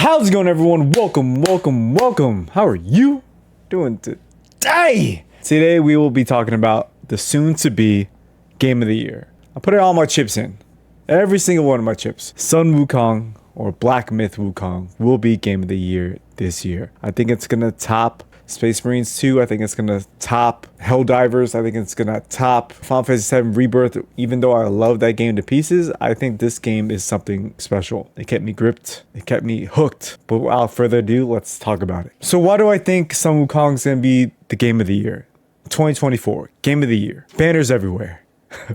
How's it going, everyone? Welcome. How are you doing today? Today we will be talking about the soon-to-be game of the year. I put all my chips in. Every single one of my chips. Sun Wukong or Black Myth Wukong will be game of the year this year. I think it's gonna top Space Marines 2. I think it's gonna top Helldivers. I think it's gonna top Final Fantasy VII Rebirth. Even though I love that game to pieces, I think this game is something special. It kept me gripped. It kept me hooked. But without further ado, let's talk about it. So why do I think Sun Wukong is gonna be the game of the year? 2024, game of the year. Banners everywhere.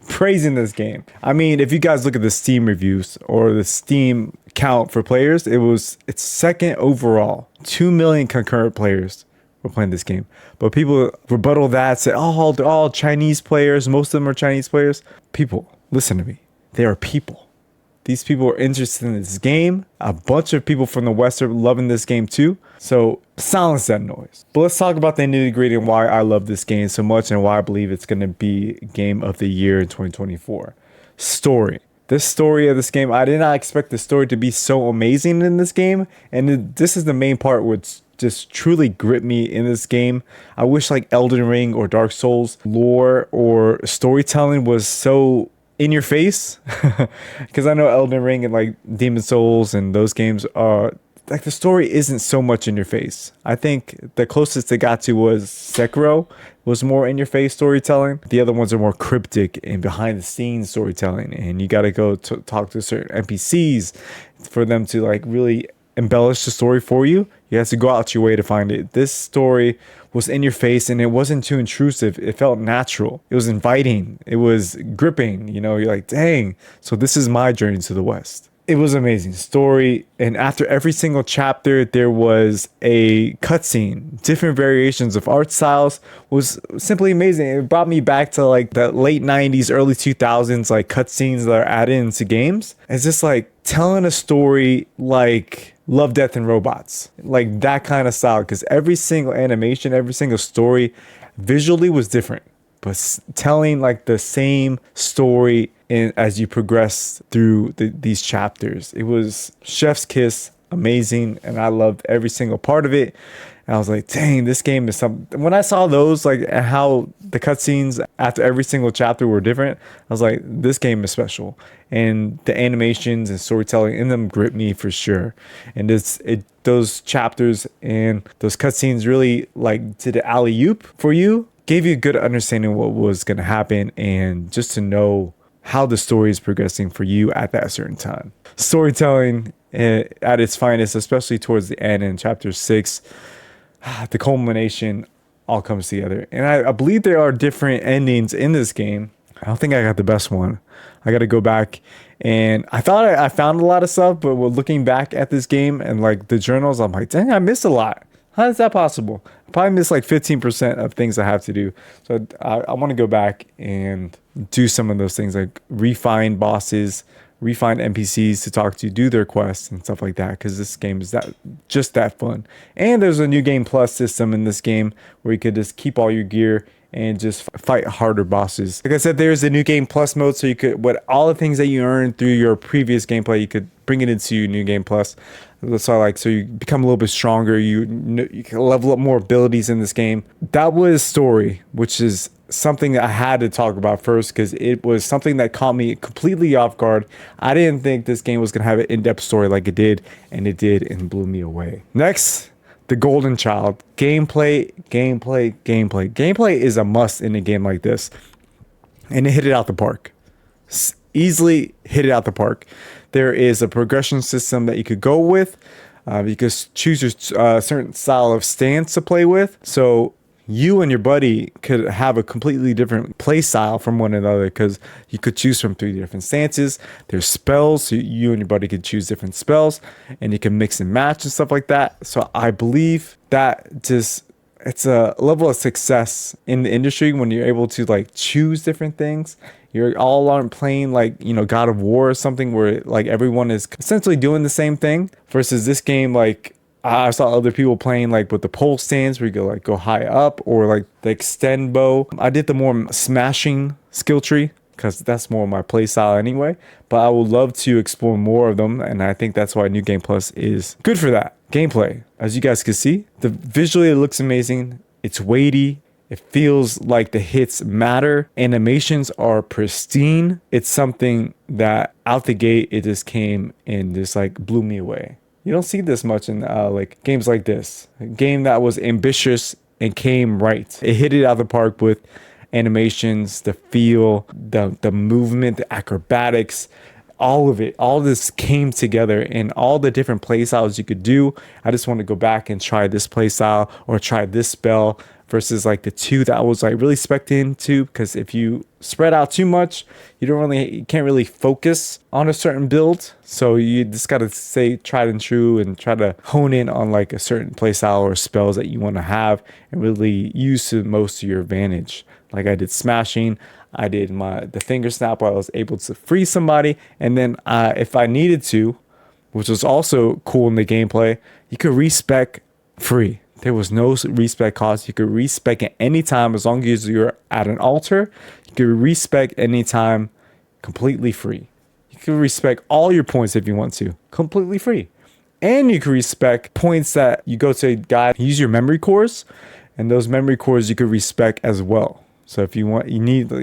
Praising this game. I mean, if you guys look at the Steam reviews or the Steam count for players, it's second overall. 2 million concurrent players were playing this game. But people rebuttal that, say, oh, they're all Chinese players. Most of them are Chinese players. People, listen to me. They are people. These people are interested in this game. A bunch of people from the West are loving this game too. So silence that noise. But let's talk about the nitty-gritty and why I love this game so much and why I believe it's going to be game of the year in 2024. Story. This story of this game, I did not expect the story to be so amazing in this game. And this is the main part which just truly gripped me in this game. I wish like Elden Ring or Dark Souls lore or storytelling was so in your face, because I know Elden Ring and like Demon Souls and those games are like the story isn't so much in your face. I think the closest they got to was Sekiro, was more in your face storytelling. The other ones are more cryptic and behind the scenes storytelling, and you got to go to talk to certain NPCs for them to like really embellish the story for you. You have to go out your way to find it. This story was in your face and it wasn't too intrusive. It felt natural. It was inviting. It was gripping. You know, you're like, dang. So this is my journey to the West. It was amazing story. And after every single chapter, there was a cutscene. Different variations of art styles was simply amazing. It brought me back to like the late 90s, early 2000s, like cutscenes that are added into games. It's just like telling a story like Love, Death, and Robots. Like that kind of style. Because every single animation, every single story visually was different. But telling like the same story as you progress through these chapters. It was chef's kiss, amazing, and I loved every single part of it. And I was like, dang, this game is something. When I saw those, like how the cutscenes after every single chapter were different, I was like, this game is special. And the animations and storytelling in them gripped me for sure. And those chapters and those cutscenes really like did the alley-oop for you, gave you a good understanding of what was going to happen and just to know how the story is progressing for you at that certain time. Storytelling at its finest, especially towards the end in chapter 6, the culmination all comes together. And I believe there are different endings in this game. I don't think I got the best one. I got to go back, and I thought I found a lot of stuff, but looking back at this game and like the journals, I'm like, dang, I missed a lot. How is that possible? I probably missed like 15% of things I have to do. So I want to go back and do some of those things, like refine bosses, refine NPCs to talk to, do their quests and stuff like that, because this game is just that fun. And there's a new game plus system in this game where you could just keep all your gear and just fight harder bosses. Like I said, there's a new game plus mode, so you could, all the things that you earned through your previous gameplay, you could bring it into your new game plus. So you become a little bit stronger. You can level up more abilities in this game. That was story, which is something that I had to talk about first because it was something that caught me completely off guard. I didn't think this game was going to have an in-depth story like it did, and it did, and blew me away. Next, the Golden Child. Gameplay. Gameplay is a must in a game like this, and it hit it out the park. Easily hit it out the park. There is a progression system that you could go with. You could choose your certain style of stance to play with. So you and your buddy could have a completely different play style from one another because you could choose from 3 different stances. There's spells, so you and your buddy could choose different spells, and you can mix and match and stuff like that. So I believe that it's a level of success in the industry when you're able to like choose different things. You're all aren't playing like, you know, God of War or something where like everyone is essentially doing the same thing, versus this game, like I saw other people playing like with the pole stands where you go high up, or like the extend bow. I did the more smashing skill tree because that's more my play style anyway. But I would love to explore more of them, and I think that's why New Game Plus is good for that. Gameplay, as you guys can see, visually it looks amazing. It's weighty. It feels like the hits matter. Animations are pristine. It's something that out the gate, it just came and just like blew me away. You don't see this much in like games like this. A game that was ambitious and came right. It hit it out of the park with animations, the feel, the movement, the acrobatics, all of it. All this came together, and all the different play styles you could do. I just want to go back and try this play style or try this spell versus like the two that I was like really spec'd into, because if you spread out too much, you can't really focus on a certain build. So you just got to stay tried and true and try to hone in on like a certain play style or spells that you want to have and really use to most of your advantage. Like I did smashing, I did the finger snap where I was able to free somebody, and then if I needed to, which was also cool in the gameplay, you could respec free. There was no respec cost. You could respec at any time as long as you're at an altar. You could respec anytime completely free. You could respec all your points if you want to, completely free. And you could respec points that you go to a guy, use your memory cores, and those memory cores you could respec as well. So if you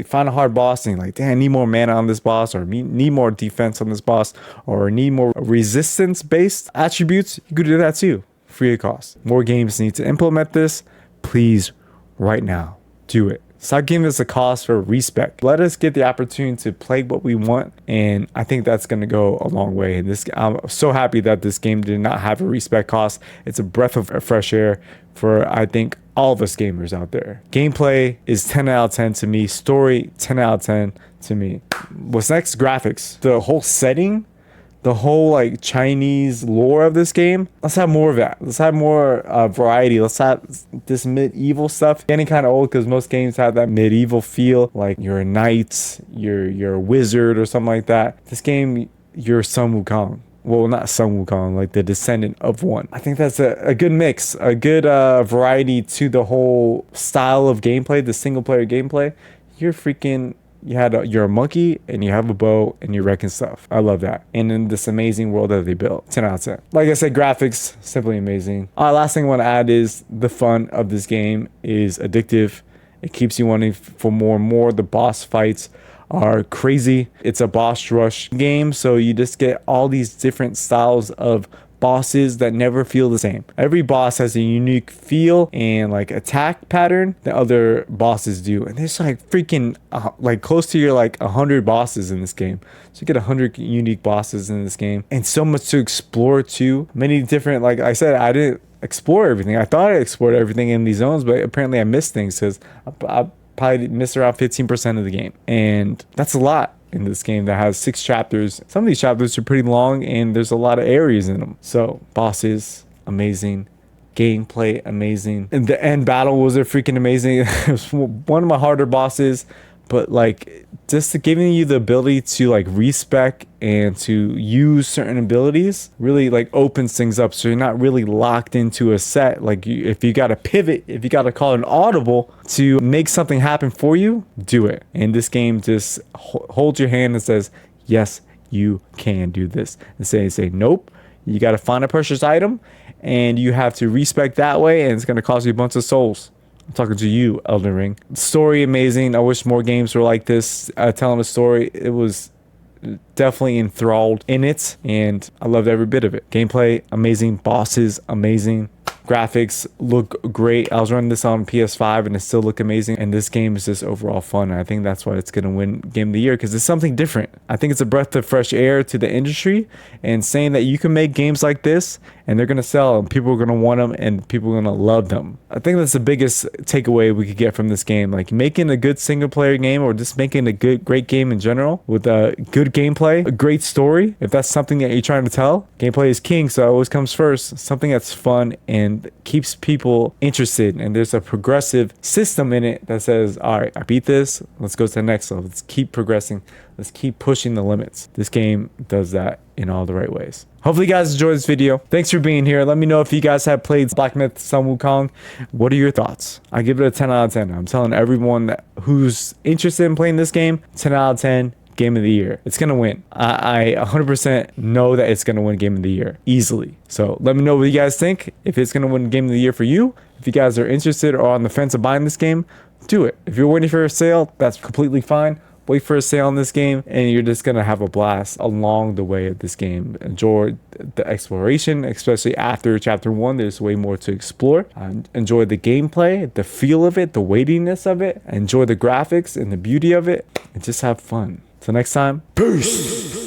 find a hard boss and you're like, damn, I need more mana on this boss, or need more defense on this boss, or need more resistance based attributes, you could do that too. Free of cost. More games need to implement this. Please, right now, do it. Stop giving us a cost for respec. Let us get the opportunity to play what we want, and I think that's going to go a long way. And I'm so happy that this game did not have a respec cost. It's a breath of fresh air for, I think, all of us gamers out there. Gameplay is 10 out of 10 to me. Story, 10 out of 10 to me. What's next? Graphics. The whole setting, the whole like Chinese lore of this game. Let's have more of that. Let's have more variety. Let's have this medieval stuff. Getting kind of old because most games have that medieval feel. Like you're a knight, you're a wizard or something like that. This game, you're Sun Wukong. Well, not Sun Wukong, like the descendant of one. I think that's a good mix, a good variety to the whole style of gameplay, the single player gameplay. You're a monkey and you have a bow and you're wrecking stuff. I love that. And in this amazing world that they built. 10 out of 10. Like I said, graphics, simply amazing. Last thing I want to add is the fun of this game is addictive. It keeps you wanting for more and more. The boss fights are crazy. It's a boss rush game, so you just get all these different styles of bosses that never feel the same. Every boss has a unique feel and like attack pattern that other bosses do, and there's like freaking like close to your like 100 bosses in this game. So you get 100 unique bosses in this game, and so much to explore too. Many different, like I said, I didn't explore everything. I thought I explored everything in these zones, but apparently I missed things because I probably missed around 15% of the game, and that's a lot in this game that has 6 chapters. Some of these chapters are pretty long and there's a lot of areas in them. So bosses, amazing. Gameplay, amazing. And the end battle was freaking amazing. It was one of my harder bosses, but like just giving you the ability to like respec and to use certain abilities really like opens things up, so you're not really locked into a set. Like if you got to pivot, if you got to call an audible to make something happen for you, do it. And this game just holds your hand and says, yes, you can do this. And say nope, you got to find a precious item and you have to respec that way, and it's going to cost you a bunch of souls. I'm talking to you, Elden Ring. Story amazing. I wish more games were like this, telling a story. It was definitely enthralled in it, and I loved every bit of it. Gameplay amazing, bosses amazing, graphics look great. I was running this on PS5 and it still looked amazing, and this game is just overall fun. And I think that's why it's gonna win Game of the Year, because it's something different. I think it's a breath of fresh air to the industry, and saying that you can make games like this and they're gonna sell and people are gonna want them and people are gonna love them. I think that's the biggest takeaway we could get from this game. Like making a good single player game, or just making a great game in general with a good gameplay, a great story. If that's something that you're trying to tell, gameplay is king, so it always comes first. Something that's fun and keeps people interested, and there's a progressive system in it that says, all right, I beat this, let's go to the next level, let's keep progressing, Let's keep pushing the limits. This game does that in all the right ways. Hopefully you guys enjoyed this video. Thanks for being here. Let me know if you guys have played Black Myth Sun Wukong. What are your thoughts? I give it a 10 out of 10. I'm telling everyone who's interested in playing this game, 10 out of 10. Game of the year. It's gonna win. I 100% know that it's gonna win game of the year easily. So let me know what you guys think. If it's gonna win game of the year for you, if you guys are interested or on the fence of buying this game, do it. If you're waiting for a sale, that's completely fine. Wait for a sale on this game and you're just gonna have a blast along the way of this game. Enjoy the exploration, especially after chapter 1. There's way more to explore. Enjoy the gameplay, the feel of it, the weightiness of it. Enjoy the graphics and the beauty of it, and just have fun. Till next time, peace.